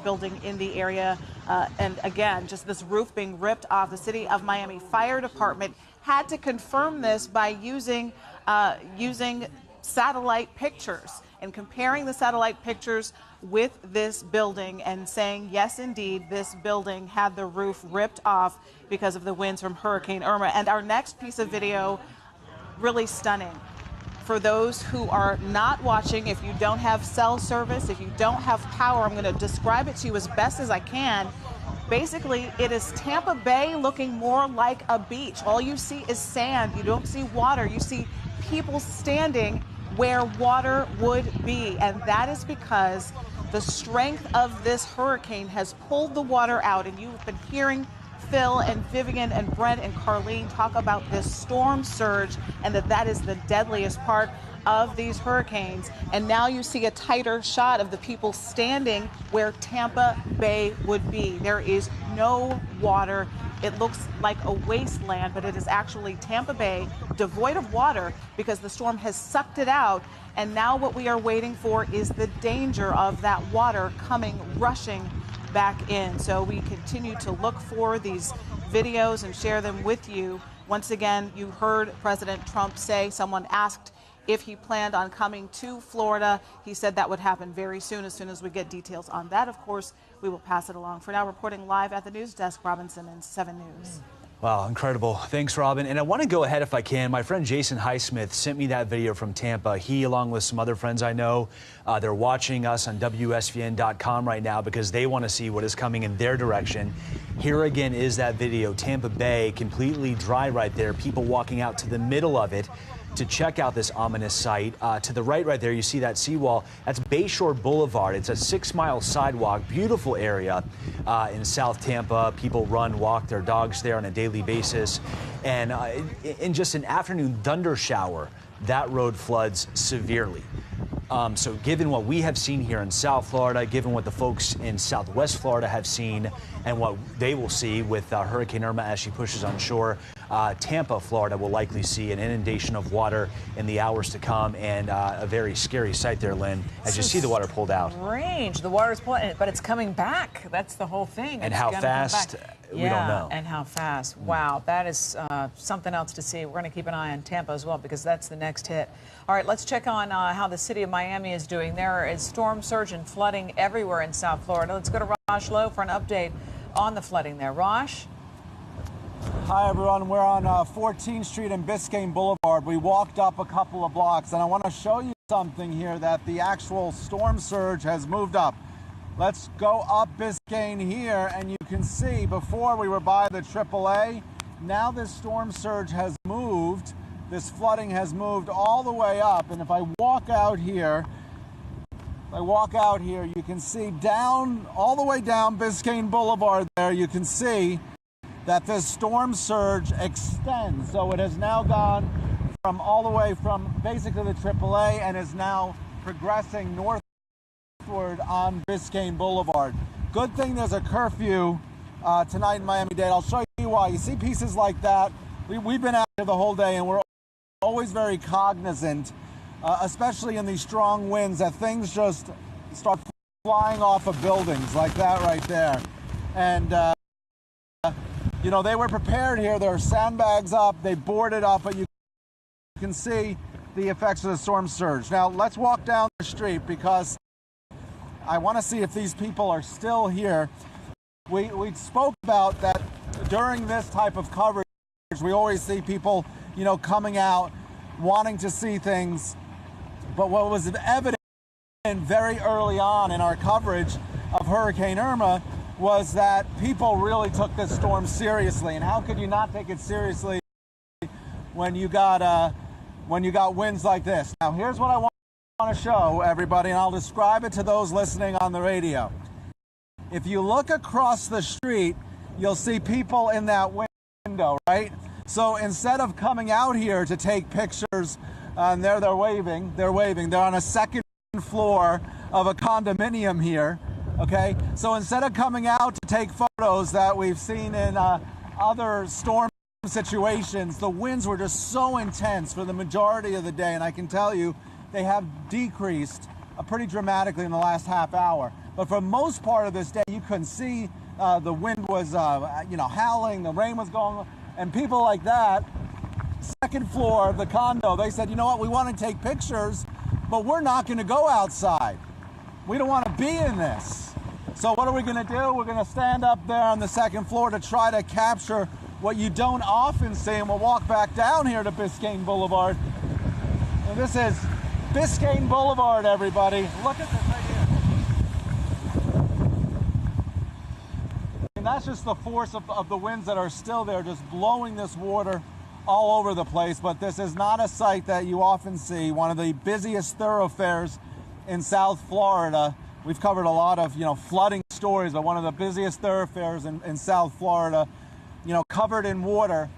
building in the area. And again, just this roof being ripped off. The City of Miami Fire Department had to confirm this by using satellite pictures and comparing the satellite pictures with this building and saying, yes, indeed, this building had the roof ripped off because of the winds from Hurricane Irma. And our next piece of video, really stunning. For those who are not watching, if you don't have cell service, if you don't have power, I'm going to describe it to you as best as I can. Basically, it is Tampa Bay looking more like a beach. All you see is sand. You don't see water. You see people standing where water would be. And that is because the strength of this hurricane has pulled the water out. And you've been hearing Phil and Vivian and Brent and Carlene talk about this storm surge and that is the deadliest part of these hurricanes. And now you see a tighter shot of the people standing where Tampa Bay would be. There is no water. It looks like a wasteland, but it is actually Tampa Bay, devoid of water because the storm has sucked it out. And now what we are waiting for is the danger of that water coming rushing back in. So we continue to look for these videos and share them with you. Once again, you heard President Trump say, someone asked if he planned on coming to Florida. He said that would happen very soon. As soon as we get details on that, of course, we will pass it along. For now, reporting live at the news desk, Robin Simmons, 7 News. Wow, incredible. Thanks, Robin. And I want to go ahead if I can. My friend Jason Highsmith sent me that video from Tampa. He, along with some other friends I know, they're watching us on WSVN.com right now because they want to see what is coming in their direction. Here again is that video. Tampa Bay, completely dry right there. People walking out to the middle of it to check out this ominous sight. To the right there, you see that seawall. That's Bayshore Boulevard. It's a 6-mile sidewalk, beautiful area in South Tampa. People run, walk their dogs there on a daily basis. And in just an afternoon thunder shower, that road floods severely. So given what we have seen here in South Florida, given what the folks in Southwest Florida have seen and what they will see with Hurricane Irma as she pushes on shore, Tampa, Florida will likely see an inundation of water in the hours to come, and a very scary sight there, Lynn, as you see the water pulled out. Strange. The water's pulling, but it's coming back. That's the whole thing. And how fast, we don't know. And how fast. Wow, that is something else to see. We're going to keep an eye on Tampa as well because that's the next hit. All right, let's check on how the city of Miami is doing. There is storm surge and flooding everywhere in South Florida. Let's go to Raj Lowe for an update on the flooding there. Raj? Hi, everyone. We're on 14th Street and Biscayne Boulevard. We walked up a couple of blocks, and I want to show you something here that the actual storm surge has moved up. Let's go up Biscayne here, and you can see before we were by the AAA. Now this storm surge has moved. This flooding has moved all the way up, and if I walk out here, you can see down, all the way down Biscayne Boulevard there, you can see that this storm surge extends. So it has now gone from all the way from basically the AAA and is now progressing northward on Biscayne Boulevard. Good thing there's a curfew tonight in Miami-Dade. I'll show you why. You see pieces like that. We've been out here the whole day, and we're always very cognizant, especially in these strong winds, that things just start flying off of buildings like that right there. And you know, they were prepared here. There are sandbags up. They boarded up, but you can see the effects of the storm surge. Now, let's walk down the street because I want to see if these people are still here. We spoke about that during this type of coverage. We always see people, you know, coming out, wanting to see things. But what was evident very early on in our coverage of Hurricane Irma was that people really took this storm seriously. And how could you not take it seriously when you got winds like this? Now, here's what I want to show everybody, and I'll describe it to those listening on the radio. If you look across the street, you'll see people in that window, right? So instead of coming out here to take pictures, and they're waving. They're on a second floor of a condominium here. Okay, so instead of coming out to take photos that we've seen in other storm situations, the winds were just so intense for the majority of the day, and I can tell you they have decreased pretty dramatically in the last half hour. But But for most part of this day, you couldn't see. The wind was, howling, the rain was going on, and people like that, second floor of the condo, they said, you know what, we want to take pictures, but we're not going to go outside. We don't want to be in this. So what are we going to do? We're going to stand up there on the second floor to try to capture what you don't often see, and we'll walk back down here to Biscayne Boulevard. And this is Biscayne Boulevard, everybody. Look at this right here. And that's just the force of the winds that are still there, just blowing this water all over the place. But this is not a sight that you often see. One of the busiest thoroughfares in South Florida. We've covered a lot of, flooding stories, but one of the busiest thoroughfares in South Florida, covered in water.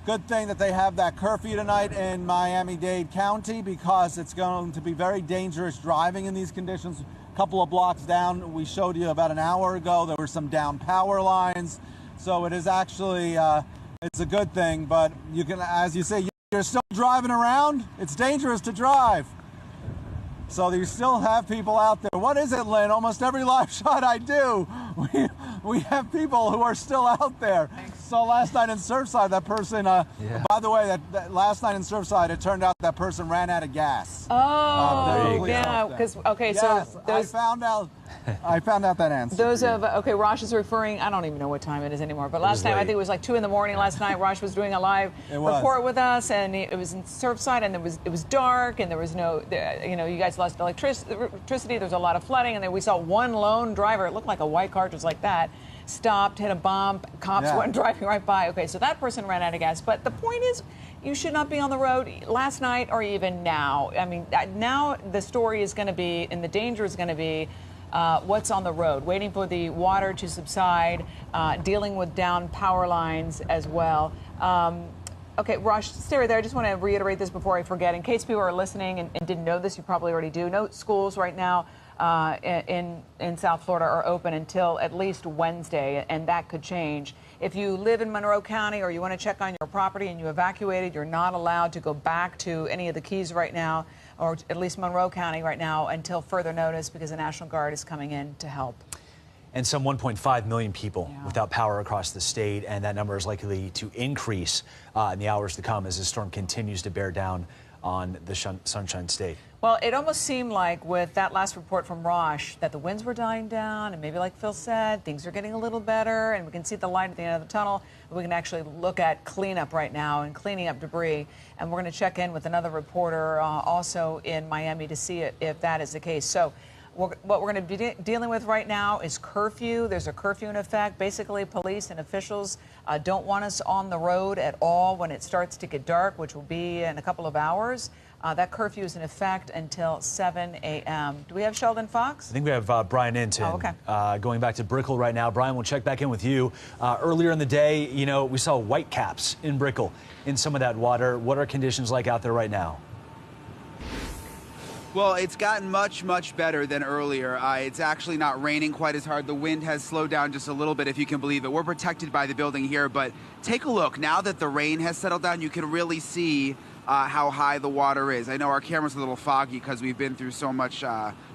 Good thing that they have that curfew tonight in Miami-Dade County, because it's going to be very dangerous driving in these conditions. A couple of blocks down, we showed you about an hour ago, there were some down power lines. So it is actually, it's a good thing, but you can, as you say, you're still driving around. It's dangerous to drive. So you still have people out there. What is it, Lynn? Almost every live shot I do, we have people who are still out there. So last night in Surfside, that person, by the way, that last night in Surfside, it turned out that person ran out of gas. Oh, yeah, because, okay, yes, so I found out that answer. Okay, Rosh is referring, I don't even know what time it is anymore, but last time, I think it was like 2 in the morning last night, Rosh was doing a live report with us, and it was in Surfside, and it was dark, and there was no, you guys lost electricity, there was a lot of flooding, and then we saw one lone driver, it looked like a white car just like that, stopped, hit a bump, cops went driving right by. Okay, so that person ran out of gas. But the point is, you should not be on the road last night or even now. I mean, now the story is going to be, and the danger is going to be, what's on the road, waiting for the water to subside, dealing with down power lines as well. Okay, Rosh, stay right there. I just want to reiterate this before I forget. In case people are listening and didn't know this, you probably already do. No schools right now in South Florida are open until at least Wednesday, and that could change. If you live in Monroe County or you want to check on your property and you evacuated, you're not allowed to go back to any of the keys right now, or at least Monroe County right now, until further notice, because the National Guard is coming in to help. And some 1.5 million people without power across the state, and that number is likely to increase in the hours to come as the storm continues to bear down on the Sunshine State. Well, it almost seemed like with that last report from Rosh that the winds were dying down, and maybe like Phil said, things are getting a little better, and we can see the light at the end of the tunnel. We can actually look at cleanup right now and cleaning up debris, and we're going to check in with another reporter also in Miami to see if that is the case. So what we're going to be dealing with right now is curfew. There's a curfew in effect. Basically, police and officials don't want us on the road at all when it starts to get dark, which will be in a couple of hours. That curfew is in effect until 7 a.m. Do we have Sheldon Fox? I think we have Brian Inton. Oh, okay. Going back to Brickell right now. Brian, we'll check back in with you. Earlier in the day, we saw white caps in Brickell in some of that water. What are conditions like out there right now? Well, it's gotten much, much better than earlier. It's actually not raining quite as hard. The wind has slowed down just a little bit, if you can believe it. We're protected by the building here, but take a look. Now that the rain has settled down, you can really see how high the water is. I know our camera's a little foggy because we've been through so much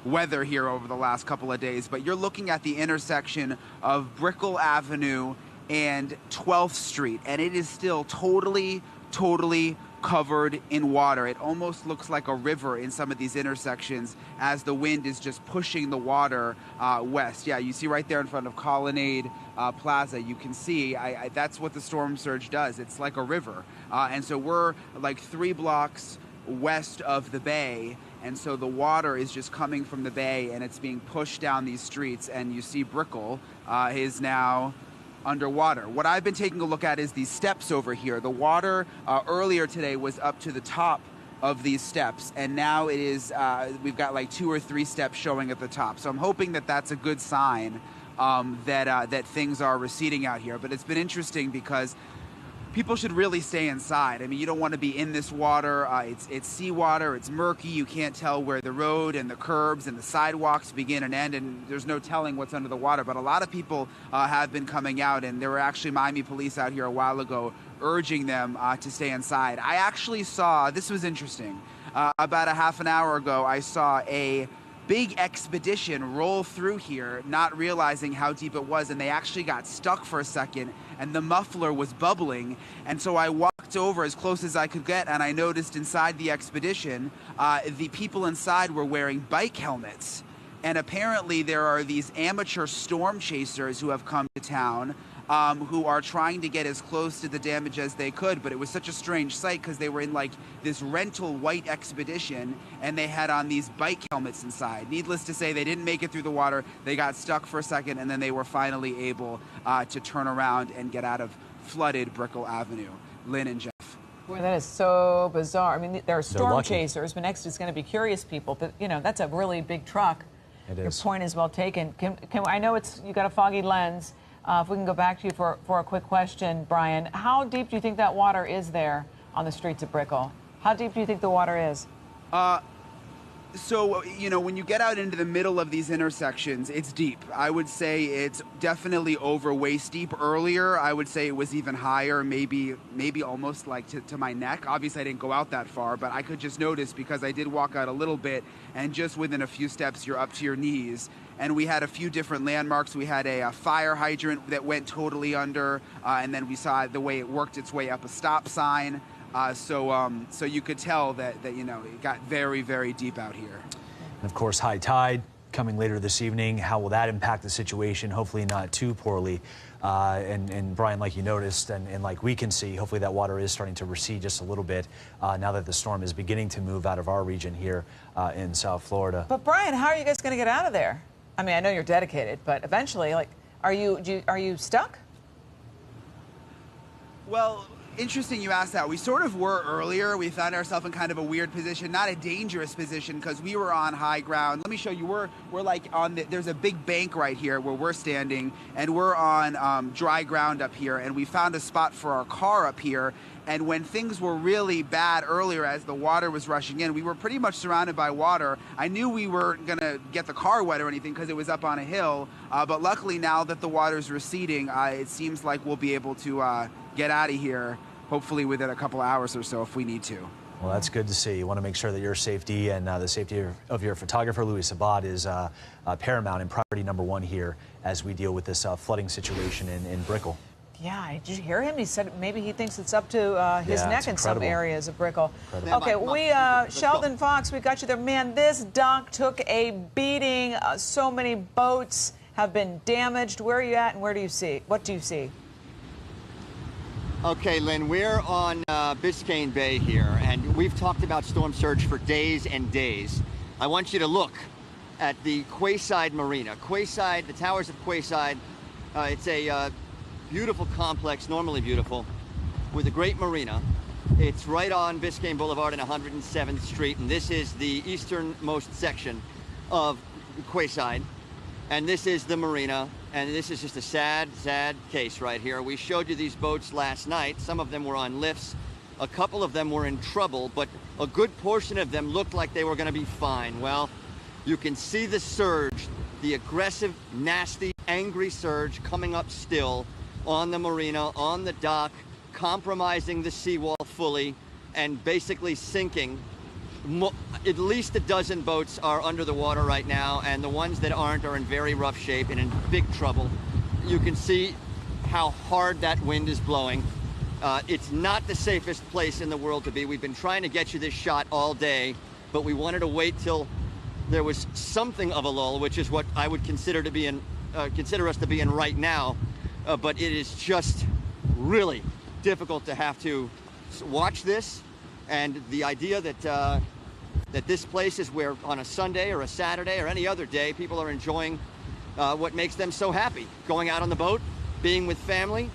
weather here over the last couple of days, but you're looking at the intersection of Brickell Avenue and 12th Street, and it is still totally covered in water. It almost looks like a river in some of these intersections as the wind is just pushing the water west. Yeah, you see right there in front of Colonnade Plaza, you can see that's what the storm surge does. It's like a river. And so we're like 3 blocks west of the bay, and so the water is just coming from the bay and it's being pushed down these streets, and you see Brickell is now underwater. What I've been taking a look at is these steps over here. The water earlier today was up to the top of these steps, and now it is, we've got like 2 or 3 steps showing at the top. So I'm hoping that that's a good sign that things are receding out here. But it's been interesting because people should really stay inside. I mean, you don't want to be in this water. It's seawater, it's murky, you can't tell where the road and the curbs and the sidewalks begin and end, and there's no telling what's under the water. But a lot of people have been coming out, and there were actually Miami police out here a while ago urging them to stay inside. I actually saw, this was interesting, about a half an hour ago, I saw a big expedition roll through here, not realizing how deep it was, and they actually got stuck for a second, and the muffler was bubbling. And so I walked over as close as I could get, and I noticed inside the expedition, the people inside were wearing bike helmets. And apparently there are these amateur storm chasers who have come to town, who are trying to get as close to the damage as they could. But it was such a strange sight because they were in like this rental white expedition, and they had on these bike helmets inside. Needless to say, they didn't make it through the water. They got stuck for a second, and then they were finally able to turn around and get out of flooded Brickell Avenue. Lynn and Jeff. Boy, that is so bizarre. I mean, there are storm chasers, but next is going to be curious people. But, you know, that's a really big truck. It is. Your point is well taken. Can I know you got a foggy lens. If we can go back to you for a quick question, Brian, how deep do you think that water is there on the streets of Brickell? How deep do you think the water is? So, you know, when you get out into the middle of these intersections, it's deep. I would say it's definitely over waist deep. Earlier, I would say it was even higher, maybe almost like to my neck. Obviously, I didn't go out that far, but I could just notice because I did walk out a little bit, and just within a few steps, you're up to your knees. And we had a few different landmarks. We had a fire hydrant that went totally under, and then we saw the way it worked its way up a stop sign. So you could tell that you know, it got very, very deep out here. And of course, high tide coming later this evening. How will that impact the situation? Hopefully not too poorly. And Brian, like you noticed, and like we can see, hopefully that water is starting to recede just a little bit now that the storm is beginning to move out of our region here in South Florida. But Brian, how are you guys going to get out of there? I mean, I know you're dedicated, but eventually, like, are you stuck? Well, interesting you asked that. We sort of were earlier. We found ourselves in kind of a weird position, not a dangerous position, because we were on high ground. Let me show you. We're like on there's a big bank right here where we're standing, and we're on dry ground up here, and we found a spot for our car up here. And when things were really bad earlier, as the water was rushing in, we were pretty much surrounded by water. I knew we weren't going to get the car wet or anything because it was up on a hill. But luckily, now that the water's receding, it seems like we'll be able to get out of here, hopefully within a couple hours or so if we need to. Well, that's good to see. You want to make sure that your safety and the safety of your photographer, Louis Sabat, is paramount and priority number one here as we deal with this flooding situation in Brickell. Yeah, did you hear him? He said maybe he thinks it's up to his neck in some areas of Brickell. Okay, Sheldon Fox, we got you there. Man, this dock took a beating. So many boats have been damaged. Where are you at, and where do you see? What do you see? Okay, Lynn, we're on Biscayne Bay here, and we've talked about storm surge for days and days. I want you to look at the Quayside Marina. Quayside, the towers of Quayside, it's a beautiful complex, normally beautiful, with a great marina. It's right on Biscayne Boulevard and 107th Street, and this is the easternmost section of Quayside. And this is the marina, and this is just a sad, sad case right here. We showed you these boats last night. Some of them were on lifts. A couple of them were in trouble, but a good portion of them looked like they were going to be fine. Well, you can see the surge, the aggressive, nasty, angry surge coming up still on the marina, on the dock, compromising the seawall fully, and basically sinking. At least a dozen boats are under the water right now, and the ones that aren't are in very rough shape and in big trouble. You can see how hard that wind is blowing. It's not the safest place in the world to be. We've been trying to get you this shot all day, but we wanted to wait till there was something of a lull, which is what I would consider us to be in right now. But it is just really difficult to have to watch this, and the idea that that this place is where on a Sunday or a Saturday or any other day people are enjoying what makes them so happy, going out on the boat, being with family,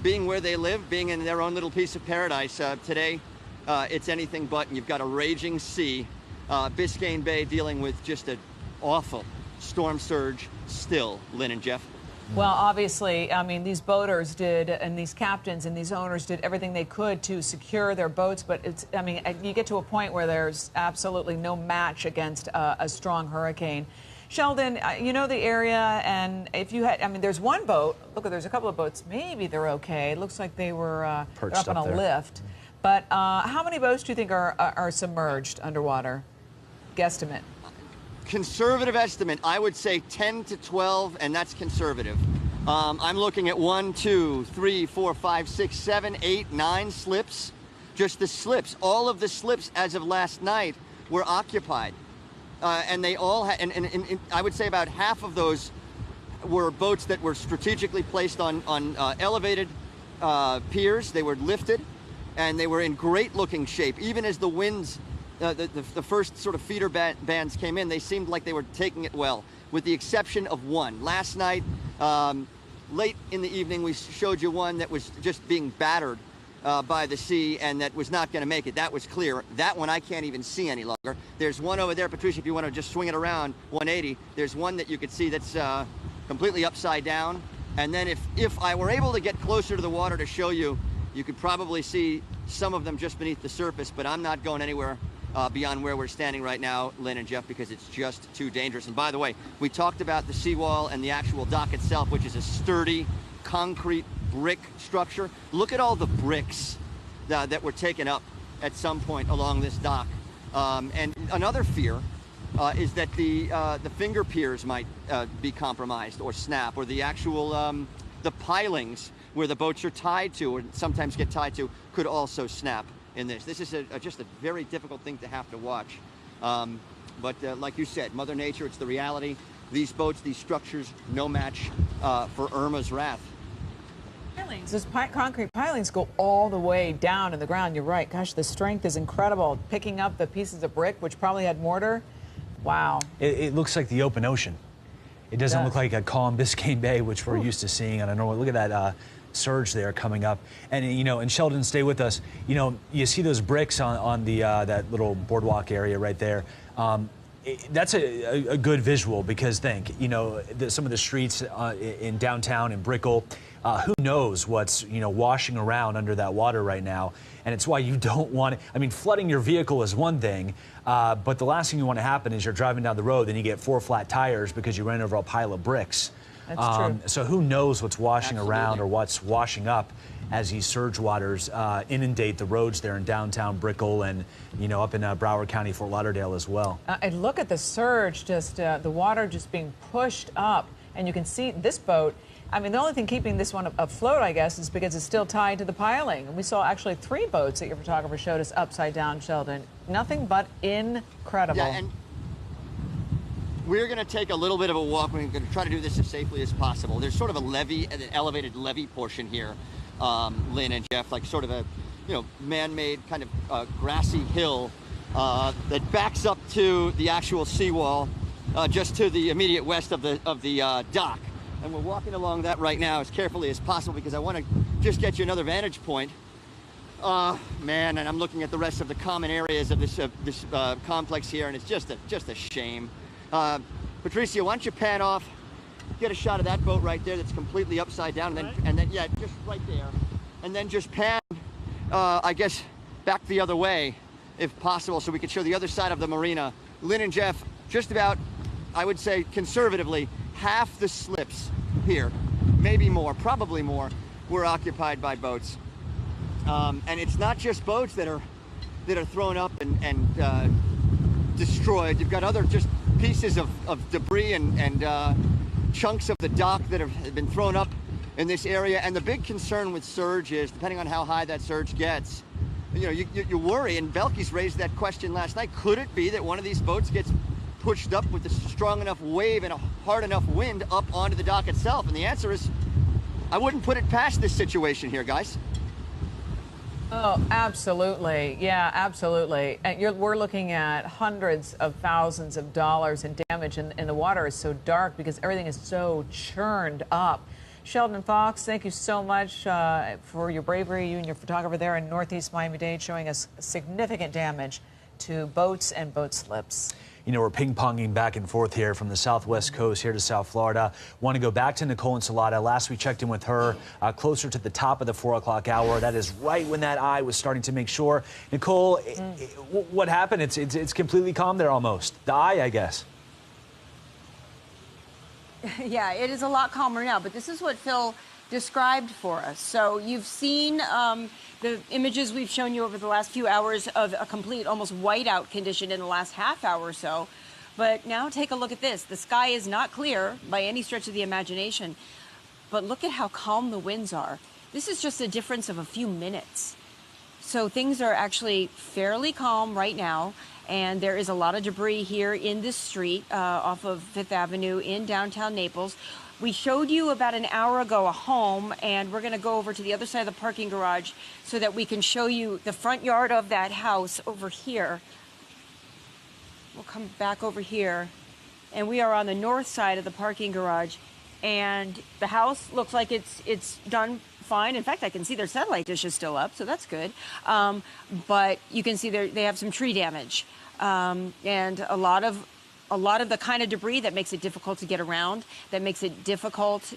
being where they live, being in their own little piece of paradise. Today it's anything but, and you've got a raging sea. Biscayne Bay dealing with just an awful storm surge still. Lynn and Jeff. Well, obviously, I mean, these boaters did, and these captains and these owners did everything they could to secure their boats, but it's, I mean, you get to a point where there's absolutely no match against a strong hurricane. Sheldon, you know the area, and if you had, I mean, there's one boat, look, there's a couple of boats, maybe they're okay. It looks like they were up on a lift. But how many boats do you think are submerged underwater? Guesstimate. conservative estimate, I would say 10 to 12, and that's conservative. I'm looking at 1, 2, 3, 4, 5, 6, 7, 8, 9 slips. Just the slips. All of the slips as of last night were occupied. And they all had, and I would say about half of those were boats that were strategically placed on elevated piers. They were lifted, and they were in great looking shape. Even as the winds, the first sort of feeder bands came in, they seemed like they were taking it well, with the exception of one. Last night, late in the evening, we showed you one that was just being battered by the sea and that was not going to make it. That was clear. That one I can't even see any longer. There's one over there, Patricia, if you want to just swing it around 180. There's one that you could see that's completely upside down. And then if I were able to get closer to the water to show you, you could probably see some of them just beneath the surface, but I'm not going anywhere beyond where we're standing right now, Lynn and Jeff, because it's just too dangerous. And by the way, we talked about the seawall and the actual dock itself, which is a sturdy concrete brick structure. Look at all the bricks that were taken up at some point along this dock. And another fear is that the finger piers might be compromised or snap, or the actual the pilings where the boats are tied to, or sometimes get tied to, could also snap in this. This is just a very difficult thing to have to watch. But like you said, Mother Nature, it's the reality. These boats, these structures, no match for Irma's wrath. Those concrete pilings go all the way down in the ground. You're right. Gosh, the strength is incredible. Picking up the pieces of brick, which probably had mortar. Wow. It looks like the open ocean. It doesn't look like a calm Biscayne Bay, which we're used to seeing on a normal. Look at that surge there coming up. And, you know, and Sheldon, stay with us. You know, you see those bricks on the that little boardwalk area right there. That's a good visual, because you know, some of the streets in downtown in Brickell, who knows what's, you know, washing around under that water right now. And it's why you don't want it. I mean, flooding your vehicle is one thing, but the last thing you want to happen is you're driving down the road and you get 4 flat tires because you ran over a pile of bricks. That's true. So who knows what's washing around or what's washing up as these surge waters inundate the roads there in downtown Brickell and, you know, up in Broward County, Fort Lauderdale as well. And look at the surge, just the water just being pushed up. And you can see this boat. I mean, the only thing keeping this one afloat, I guess, is because it's still tied to the piling. And we saw actually 3 boats that your photographer showed us upside down, Sheldon. Nothing but incredible. Yeah, and we're going to take a little bit of a walk. We're going to try to do this as safely as possible. There's sort of a levee, an elevated levee portion here, Lynn and Jeff, like sort of a, you know, man-made kind of grassy hill that backs up to the actual seawall, just to the immediate west of the dock. And we're walking along that right now as carefully as possible because I want to just get you another vantage point. Man, and I'm looking at the rest of the common areas of this complex here, and it's just a shame. Patricia, why don't you pan off, get a shot of that boat right there that's completely upside down, and then yeah, just right there, and then just pan, I guess, back the other way, if possible, so we could show the other side of the marina. Lynn and Jeff, just about, I would say, conservatively, half the slips here, maybe more, probably more, were occupied by boats. And it's not just boats that are thrown up and destroyed. You've got other just pieces of debris and chunks of the dock that have been thrown up in this area. And the big concern with surge is, depending on how high that surge gets, you know, you worry, and Belkey's raised that question last night, could it be that one of these boats gets pushed up with a strong enough wave and a hard enough wind up onto the dock itself? And the answer is, I wouldn't put it past this situation here, guys. Oh, absolutely. Yeah, absolutely. And we're looking at hundreds of thousands of dollars in damage, and the water is so dark because everything is so churned up. Sheldon Fox, thank you so much for your bravery, you and your photographer there in Northeast Miami-Dade, showing us significant damage to boats and boat slips. You know, we're ping-ponging back and forth here from the southwest coast here to South Florida. Want to go back to Nicole Ensalada. Last we checked in with her closer to the top of the 4 o'clock hour. That is right when that eye was starting to make sure. Nicole, what happened? It's completely calm there almost. The eye, I guess. Yeah, it is a lot calmer now, but this is what Phil described for us. So you've seen the images we've shown you over the last few hours of a complete, almost whiteout condition in the last half hour or so. But now take a look at this. The sky is not clear by any stretch of the imagination, but look at how calm the winds are. This is just a difference of a few minutes. So things are actually fairly calm right now, and there is a lot of debris here in this street off of 5th Avenue in downtown Naples. We showed you about an hour ago a home, and we're going to go over to the other side of the parking garage so that we can show you the front yard of that house over here. We'll come back over here, and we are on the north side of the parking garage, and the house looks like it's done fine. In fact, I can see their satellite dish is still up, so that's good. But you can see they have some tree damage and a lot of the kind of debris that makes it difficult to get around, that makes it difficult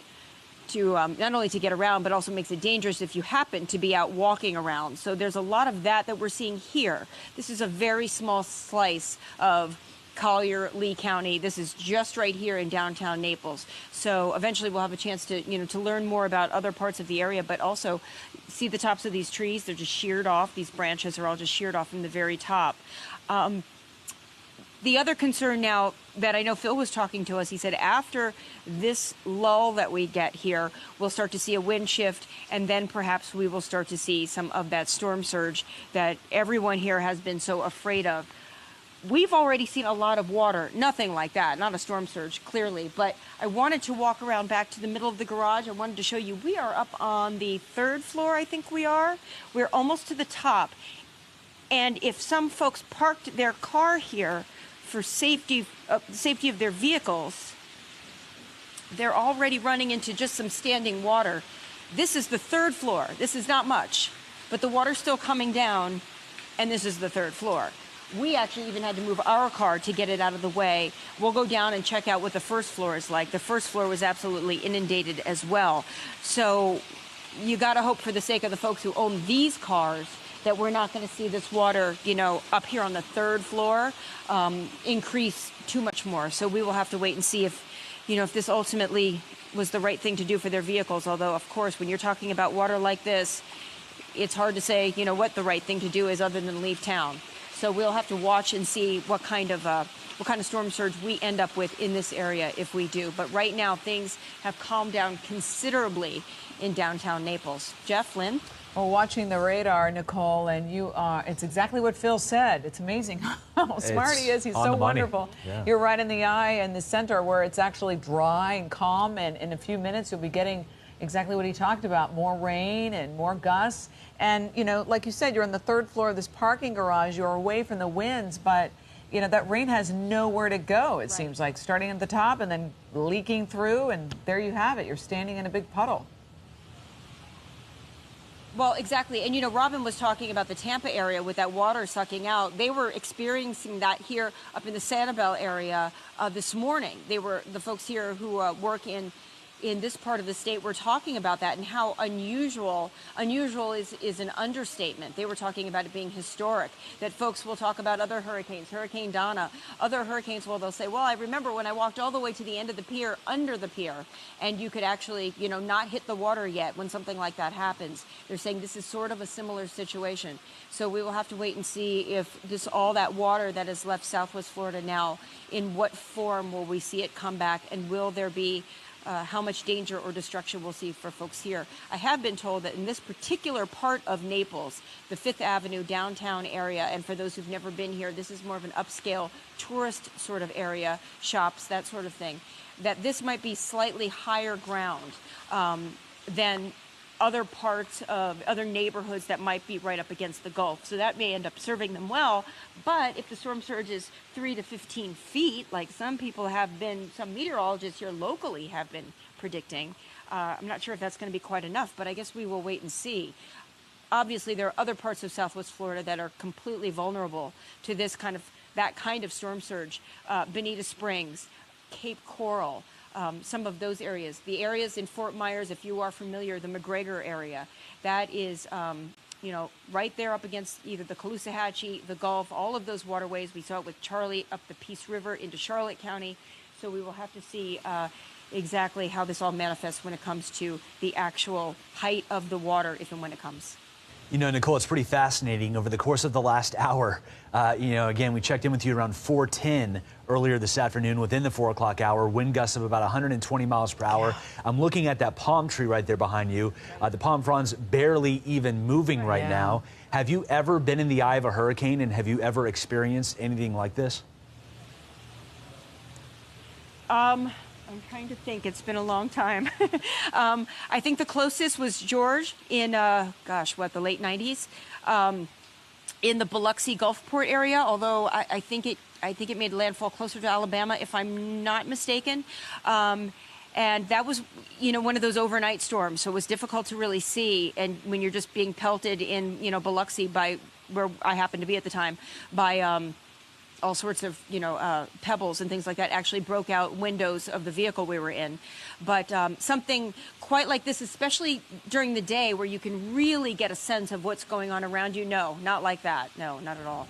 to not only to get around, but also makes it dangerous if you happen to be out walking around. So there's a lot of that we're seeing here. This is a very small slice of Collier, Lee County. This is just right here in downtown Naples. So eventually we'll have a chance to, to learn more about other parts of the area, but also see the tops of these trees. They're just sheared off. These branches are all just sheared off from the very top. The other concern now that I know Phil was talking to us, he said after this lull that we get here, we'll start to see a wind shift, and then perhaps we will start to see some of that storm surge that everyone here has been so afraid of. We've already seen a lot of water, nothing like that, not a storm surge, clearly, but I wanted to walk around back to the middle of the garage. I wanted to show you, we are up on the 3rd floor, I think we are. We're almost to the top. And if some folks parked their car here for safety of their vehicles, they're already running into just some standing water. This is the 3rd floor. This is not much, but the water's still coming down, and this is the 3rd floor. We actually even had to move our car to get it out of the way. We'll go down and check out what the 1st floor is like. The 1st floor was absolutely inundated as well. So you got to hope for the sake of the folks who own these cars that we're not going to see this water, up here on the 3rd floor increase too much more. So we will have to wait and see if this ultimately was the right thing to do for their vehicles. Although, of course, when you're talking about water like this, it's hard to say, what the right thing to do is other than leave town. So we'll have to watch and see what kind of storm surge we end up with in this area if we do. But right now, things have calmed down considerably in downtown Naples. Jeff, Lynn? Well, watching the radar, Nicole, and it's exactly what Phil said. It's amazing how smart he is. He's so wonderful. Yeah. You're right in the eye in the center where it's actually dry and calm, and in a few minutes you'll be getting exactly what he talked about, more rain and more gusts. And, like you said, you're on the 3rd floor of this parking garage. You're away from the winds, but, that rain has nowhere to go, it seems like, starting at the top and then leaking through, and there you have it. You're standing in a big puddle. Well, exactly. And, Robin was talking about the Tampa area with that water sucking out. They were experiencing that here up in the Sanibel area this morning. The folks here who work in this part of the state were talking about that and how unusual is an understatement. They were talking about it being historic, that folks will talk about other hurricanes, Hurricane Donna, other hurricanes, they'll say, well, I remember when I walked all the way to the end of the pier, under the pier, and you could actually, not hit the water yet when something like that happens. They're saying this is sort of a similar situation. So we will have to wait and see if all that water that has left Southwest Florida now, in what form will we see it come back, and will there be how much danger or destruction we'll see for folks here. I have been told that in this particular part of Naples, the 5th Avenue downtown area, and for those who've never been here, this is more of an upscale tourist sort of area, shops, that sort of thing, that this might be slightly higher ground than other parts of other neighborhoods that might be right up against the Gulf. So that may end up serving them well. But if the storm surge is 3 to 15 feet, like some meteorologists here locally have been predicting, I'm not sure if that's going to be quite enough, but I guess we will wait and see. Obviously, there are other parts of Southwest Florida that are completely vulnerable to that kind of storm surge. Bonita Springs, Cape Coral, some of those areas. The areas in Fort Myers, if you are familiar, the McGregor area, that is, right there up against either the Caloosahatchee, the Gulf, all of those waterways. We saw it with Charlie up the Peace River into Charlotte County. So we will have to see exactly how this all manifests when it comes to the actual height of the water, if and when it comes. You know, Nicole, it's pretty fascinating. Over the course of the last hour, again, we checked in with you around 4:10 earlier this afternoon within the 4 o'clock hour, wind gusts of about 120 miles per hour. I'm looking at that palm tree right there behind you. The palm fronds barely even moving right now. Have you ever been in the eye of a hurricane, and have you ever experienced anything like this? I'm trying to think. It's been a long time. I think the closest was George in, the late 90s, in the Biloxi Gulfport area. Although I think it made landfall closer to Alabama, if I'm not mistaken. And that was, one of those overnight storms, so it was difficult to really see. And when you're just being pelted in, Biloxi by where I happened to be at the time, by all sorts of, pebbles and things like that, actually broke out windows of the vehicle we were in. But something quite like this, especially during the day where you can really get a sense of what's going on around you, no, not like that. No, not at all.